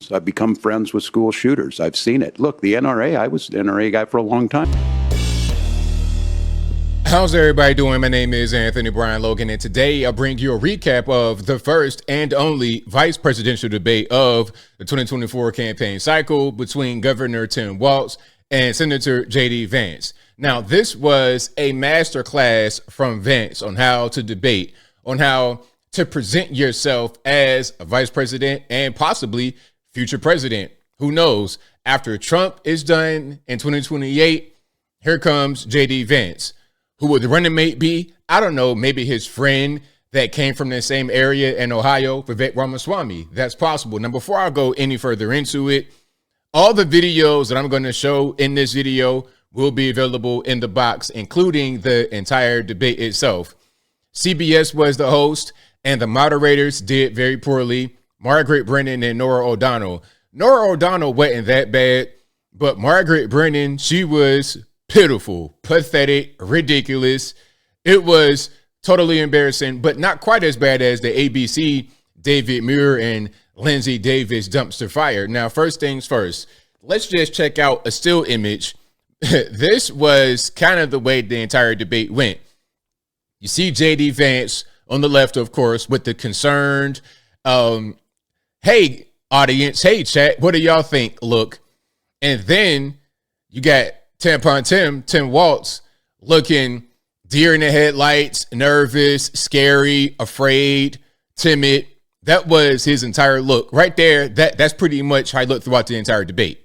So I've become friends with school shooters. I've seen it. Look, the NRA, I was an NRA guy for a long time. How's everybody doing? My name is Anthony Brian Logan, and today I'll bring you a recap of the first and only vice presidential debate of the 2024 campaign cycle between Governor Tim Walz and Senator J.D. Vance. Now, this was a masterclass from Vance on how to debate, on how to present yourself as a vice president and possibly future president. Who knows? After Trump is done in 2028, here comes J.D. Vance. Who would the running mate be? I don't know. Maybe his friend that came from the same area in Ohio, Vivek Ramaswamy. That's possible. Now, before I go any further into it, all the videos that I'm going to show in this video will be available in the box, including the entire debate itself. CBS was the host, and the moderators did very poorly. Margaret Brennan and Norah O'Donnell. Norah O'Donnell wasn't that bad, but Margaret Brennan, she was pitiful, pathetic, ridiculous. It was totally embarrassing, but not quite as bad as the ABC David Muir and Lindsay Davis dumpster fire. Now, first things first, let's just check out a still image. This was kind of the way the entire debate went. You see J.D. Vance on the left, of course, with the concerned, hey, audience, hey, chat, what do y'all think? Look. And then you got Tim Walz looking deer in the headlights, nervous, scary, afraid, timid. That was his entire look right there. That's pretty much how he looked throughout the entire debate.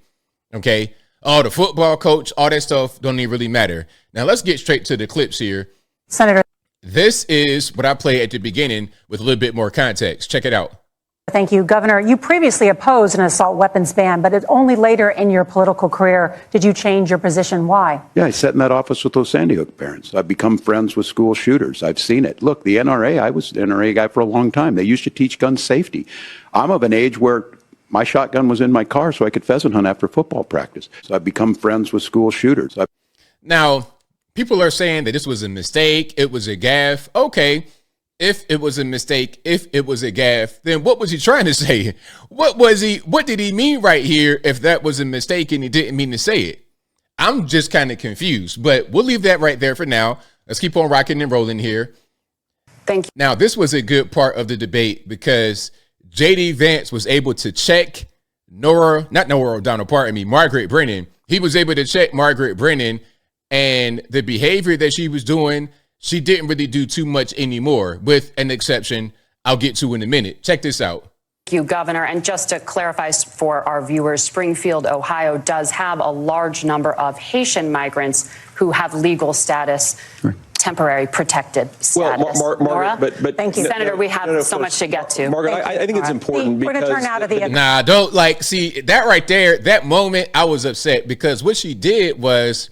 Okay. Oh, the football coach, all that stuff don't even really matter. Now let's get straight to the clips here. Senator. This is what I played at the beginning with a little bit more context. Check it out. Thank you, Governor. You previously opposed an assault weapons ban, but it's only later in your political career did you change your position. Why? Yeah, I sat in that office with those Sandy Hook parents. I've become friends with school shooters. I've seen it. Look, the NRA, I was an NRA guy for a long time. They used to teach gun safety. I'm of an age where my shotgun was in my car so I could pheasant hunt after football practice. So I've become friends with school shooters. Now, people are saying that this was a mistake. It was a gaffe. Okay. If it was a mistake, if it was a gaffe, then what was he trying to say? What did he mean right here if that was a mistake and he didn't mean to say it? I'm just kind of confused, but we'll leave that right there for now. Let's keep on rocking and rolling here. Thank you. Now, this was a good part of the debate because J.D. Vance was able to check Margaret Brennan. He was able to check Margaret Brennan, and the behavior that she was doing, she didn't really do too much anymore, with an exception I'll get to in a minute. Check this out. Thank you, Governor. And just to clarify for our viewers, Springfield, Ohio does have a large number of Haitian migrants who have legal status, temporary protected status. Margaret, but thank you, Senator. We have so much to get to. Margaret, I think it's important because we're going to turn out of the. Nah, don't see that right there. That moment, I was upset because what she did was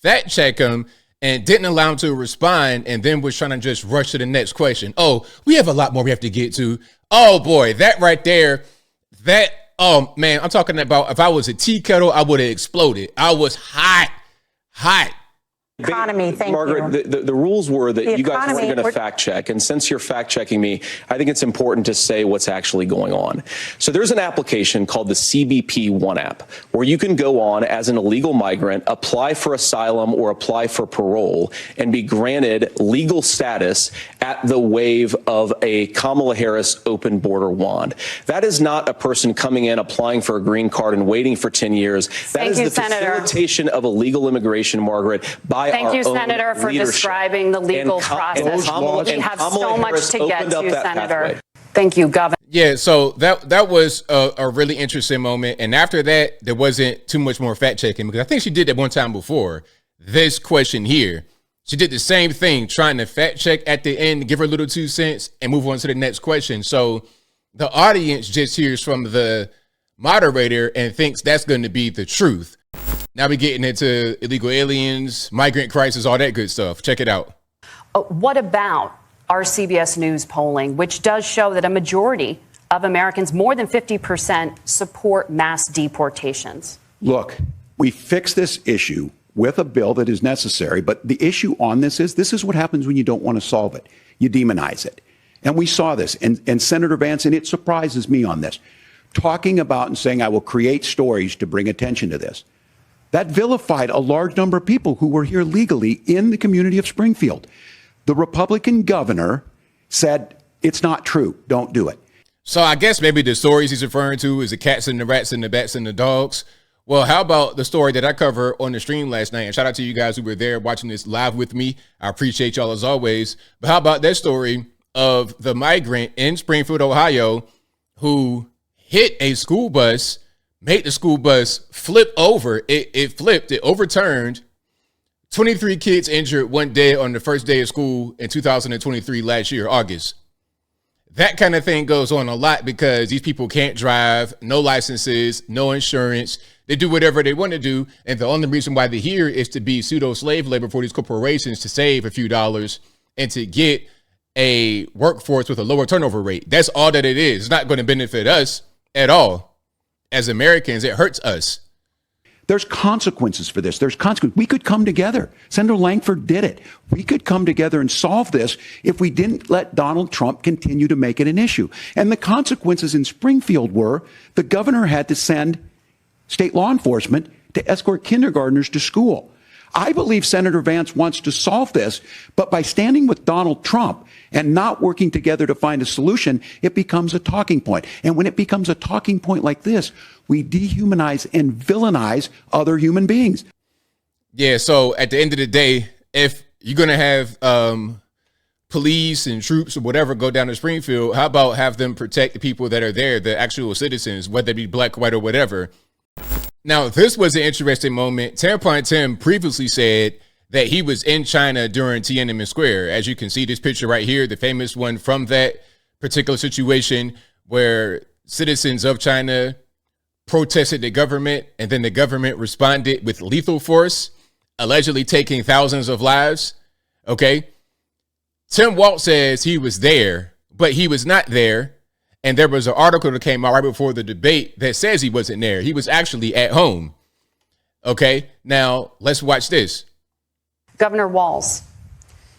fact check him and didn't allow him to respond, and then was trying to just rush to the next question. Oh, we have a lot more we have to get to. Oh boy, that right there, oh man, I'm talking about if I was a tea kettle, I would have exploded. I was hot. Economy, thank Margaret, you. The rules were that you guys weren't going to fact check. And since you're fact checking me, I think it's important to say what's actually going on. So there's an application called the CBP One app where you can go on as an illegal migrant, apply for asylum or apply for parole, and be granted legal status at the wave of a Kamala Harris open border wand. That is not a person coming in, applying for a green card and waiting for 10 years. That is the facilitation of illegal immigration, Margaret, by Thank you, Senator, for describing the legal process. We have so much to get to, Senator. Thank you, Governor. Yeah, so that was a really interesting moment. And after that, there wasn't too much more fact checking because I think she did that one time before. This question here, she did the same thing, trying to fact check at the end, give her a little 2 cents and move on to the next question. So the audience just hears from the moderator and thinks that's going to be the truth. Now we're getting into illegal aliens, migrant crisis, all that good stuff. Check it out. What about our CBS News polling, which does show that a majority of Americans, more than 50%, support mass deportations? Look, we fix this issue with a bill that is necessary, but the issue on this is what happens when you don't want to solve it. You demonize it. And we saw this. And Senator Vance, and it surprises me on this, talking about and saying, I will create stories to bring attention to this. That vilified a large number of people who were here legally in the community of Springfield. The Republican governor said, it's not true. Don't do it. So I guess maybe the stories he's referring to is the cats and the rats and the bats and the dogs. Well, how about the story that I covered on the stream last night? And shout out to you guys who were there watching this live with me. I appreciate y'all as always. But how about that story of the migrant in Springfield, Ohio, who hit a school bus, made the school bus flip over. It flipped, it overturned. 23 kids injured, one dead on the first day of school in 2023 last year, August. That kind of thing goes on a lot because these people can't drive, no licenses, no insurance. They do whatever they want to do. And the only reason why they're here is to be pseudo slave labor for these corporations to save a few dollars and to get a workforce with a lower turnover rate. That's all that it is. It's not going to benefit us at all. As Americans, it hurts us. There's consequences for this. There's consequences. We could come together. Senator Langford did it. We could come together and solve this if we didn't let Donald Trump continue to make it an issue. And the consequences in Springfield were the governor had to send state law enforcement to escort kindergartners to school. I believe Senator Vance wants to solve this, but by standing with Donald Trump and not working together to find a solution, it becomes a talking point. And when it becomes a talking point like this, we dehumanize and villainize other human beings. Yeah, so at the end of the day, if you're going to have police and troops or whatever go down to Springfield, how about have them protect the people that are there, the actual citizens, whether it be black, white, or whatever. Now, this was an interesting moment. Tampon Tim previously said that he was in China during Tiananmen Square. As you can see this picture right here, the famous one from that particular situation where citizens of China protested the government and then the government responded with lethal force, allegedly taking thousands of lives. Okay. Tim Walz says he was there, but he was not there. And there was an article that came out right before the debate that says he wasn't there. He was actually at home. Okay, now let's watch this. Governor Walz,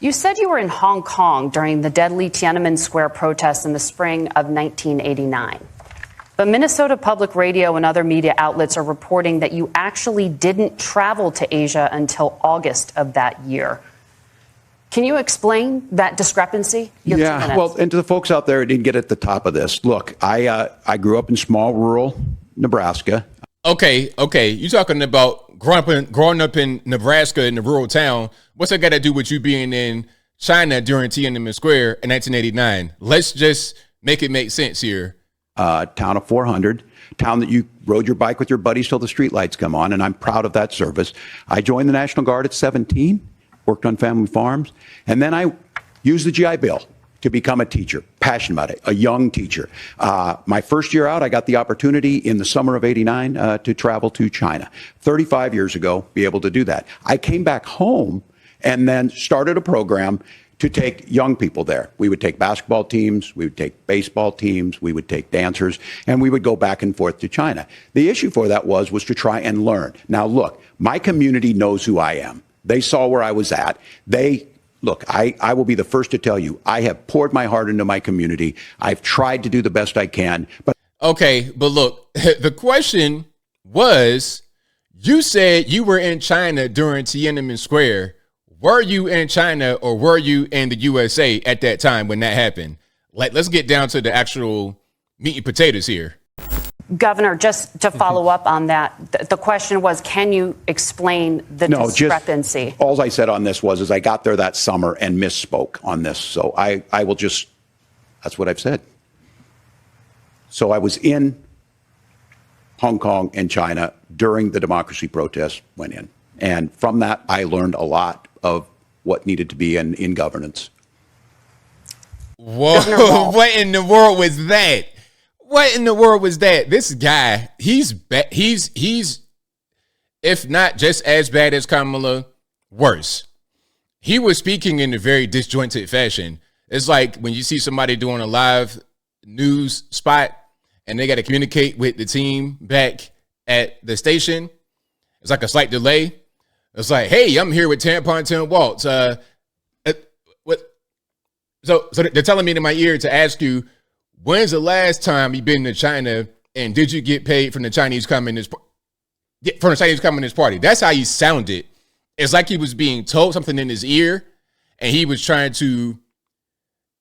you said you were in Hong Kong during the deadly Tiananmen Square protests in the spring of 1989. But Minnesota Public Radio and other media outlets are reporting that you actually didn't travel to Asia until August of that year. Can you explain that discrepancy? Yeah, well, and to the folks out there who didn't get at the top of this, look, I grew up in small rural Nebraska. Okay. You talking about growing up in Nebraska in the rural town. What's that got to do with you being in China during Tiananmen Square in 1989? Let's just make it make sense here. Town of 400, town that you rode your bike with your buddies till the streetlights come on, and I'm proud of that service. I joined the National Guard at 17. Worked on family farms, and then I used the GI Bill to become a teacher, passionate about it, a young teacher. My first year out, I got the opportunity in the summer of '89 to travel to China. 35 years ago, be able to do that. I came back home and then started a program to take young people there. We would take basketball teams, we would take baseball teams, we would take dancers, and we would go back and forth to China. The issue for that was to try and learn. Now, look, my community knows who I am. They saw where I was at. Look, I will be the first to tell you, I have poured my heart into my community. I've tried to do the best I can. But okay, but look, the question was, you said you were in China during Tiananmen Square. Were you in China or were you in the USA at that time when that happened? Let's get down to the actual meat and potatoes here. Governor, just to follow up on that, the question was, can you explain the discrepancy? All I said on this was I got there that summer and misspoke on this. So I will just, that's what I've said. So I was in Hong Kong and China during the democracy protests went in. And from that, I learned a lot of what needed to be in governance. Whoa, what in the world was that? What in the world was that? This guy, he's if not just as bad as Kamala, worse. He was speaking in a very disjointed fashion. It's like when you see somebody doing a live news spot and they got to communicate with the team back at the station. It's like a slight delay. It's like, hey, I'm here with Tampon Tim Walz. So they're telling me in my ear to ask you, when's the last time you've been to China And did you get paid from the Chinese Communist Party? That's how he sounded. It's like he was being told something in his ear, and he was trying to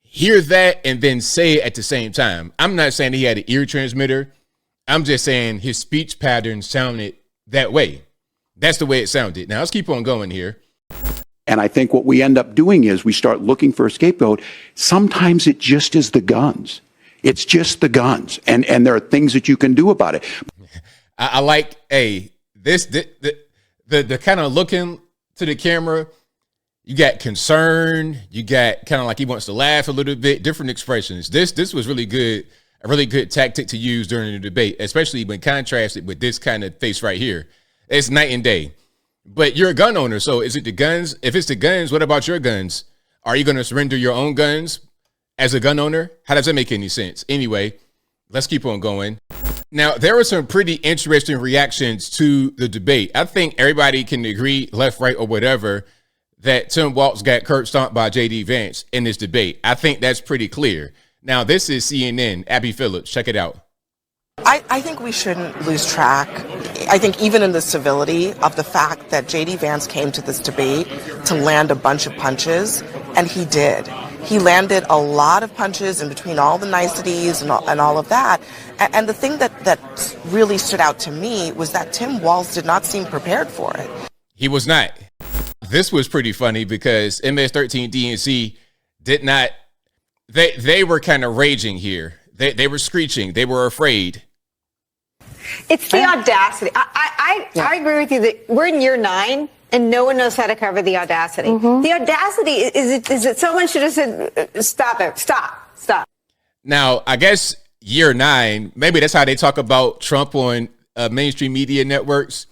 hear that and then say it at the same time. I'm not saying he had an ear transmitter. I'm just saying his speech pattern sounded that way. That's the way it sounded. Now let's keep on going here. And I think what we end up doing is we start looking for a scapegoat. Sometimes it just is the guns. It's just the guns. And there are things that you can do about it. I like, the kind of looking to the camera. You got concern. You got kind of like he wants to laugh a little bit, different expressions. This was really good, a really good tactic to use during the debate, especially when contrasted with this kind of face right here. It's night and day. But you're a gun owner, so is it the guns? If it's the guns, what about your guns? Are you going to surrender your own guns as a gun owner? How does that make any sense? Anyway, let's keep on going. Now, there were some pretty interesting reactions to the debate. I think everybody can agree, left, right, or whatever, that Tim Walz got curb stomped by J.D. Vance in this debate. I think that's pretty clear. Now, this is CNN. Abby Phillips. Check it out. I think we shouldn't lose track, I think even in the civility of the fact that J.D. Vance came to this debate to land a bunch of punches, and he did. He landed a lot of punches in between all the niceties and all of that. And the thing that really stood out to me was that Tim Walz did not seem prepared for it. He was not. This was pretty funny because MS-13 DNC did not, they were kind of raging here. They were screeching. They were afraid. It's the audacity. I agree with you that we're in year 9 and no one knows how to cover the audacity. The audacity is it someone should have said, stop it, stop. Now, I guess year 9, maybe that's how they talk about Trump on mainstream media networks,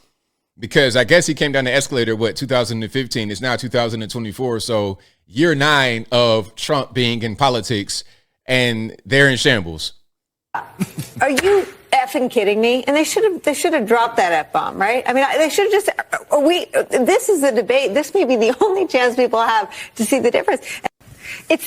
because I guess he came down the escalator, 2015? It's now 2024. So year 9 of Trump being in politics, and they're in shambles. Are you effing kidding me? And they should have dropped that F-bomb, right? I mean, they should have just, this is a debate. This may be the only chance people have to see the difference.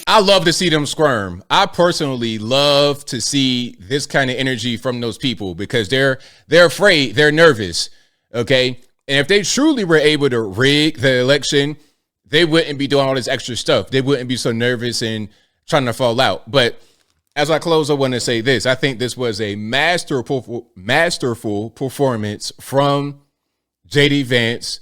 I love to see them squirm. I personally love to see this kind of energy from those people because they're afraid, they're nervous, okay? And if they truly were able to rig the election, they wouldn't be doing all this extra stuff. They wouldn't be so nervous and trying to fall out. But as I close, I want to say this. I think this was a masterful performance from J.D. Vance.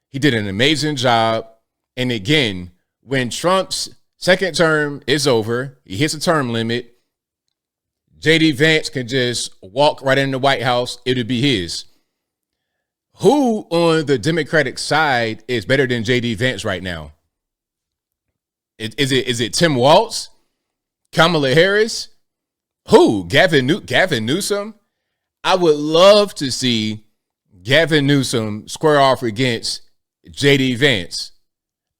He did an amazing job. And again, when Trump's second term is over, he hits a term limit, J.D. Vance can just walk right in the White House. It'll be his. Who on the Democratic side is better than J.D. Vance right now? Is it Tim Walz? Kamala Harris? Who? Gavin Newsom? I would love to see Gavin Newsom square off against J.D. Vance.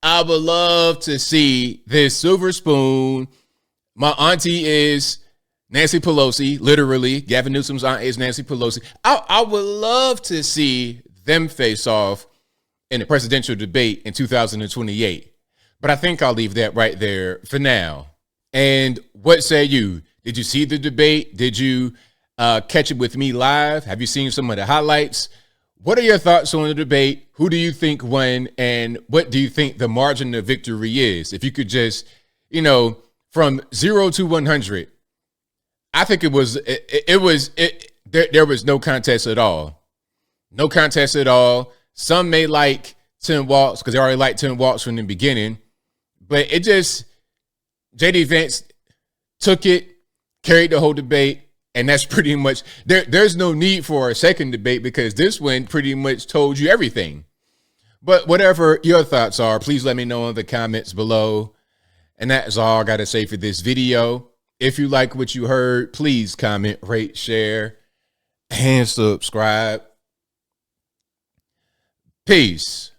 I would love to see this silver spoon. My auntie is Nancy Pelosi, literally. Gavin Newsom's aunt is Nancy Pelosi. I would love to see them face off in a presidential debate in 2028. But I think I'll leave that right there for now. And what say you? Did you see the debate? Did you catch it with me live? Have you seen some of the highlights? What are your thoughts on the debate? Who do you think won? And what do you think the margin of victory is? If you could just, from 0 to 100, I think there was no contest at all. No contest at all. Some may like Tim Walz because they already liked Tim Walz from the beginning. But it just, J.D. Vance took it, carried the whole debate, and that's pretty much, there's no need for a second debate because this one pretty much told you everything. But whatever your thoughts are, please let me know in the comments below. And that is all I got to say for this video. If you like what you heard, please comment, rate, share, and subscribe. Peace.